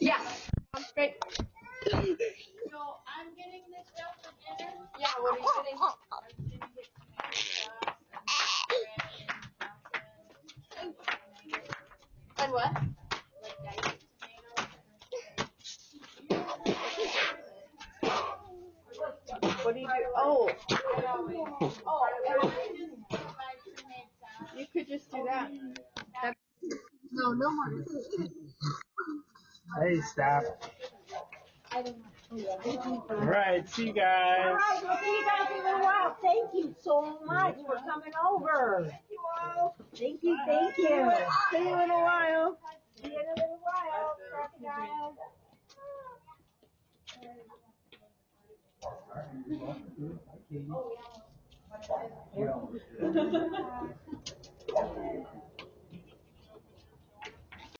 Yeah. Sounds great. So I'm getting this stuff for dinner. Yeah, what are you getting? I'm gonna get tomato sauce and bread And what? and like diced tomatoes. What do you do? Oh, Oh, you could just do that. Hey, stop. Alright, see you guys. All right, we'll see you guys in a little while. Thank you so much for coming over. Thank you, thank you. See you in a while. See you in a little while, crocodile.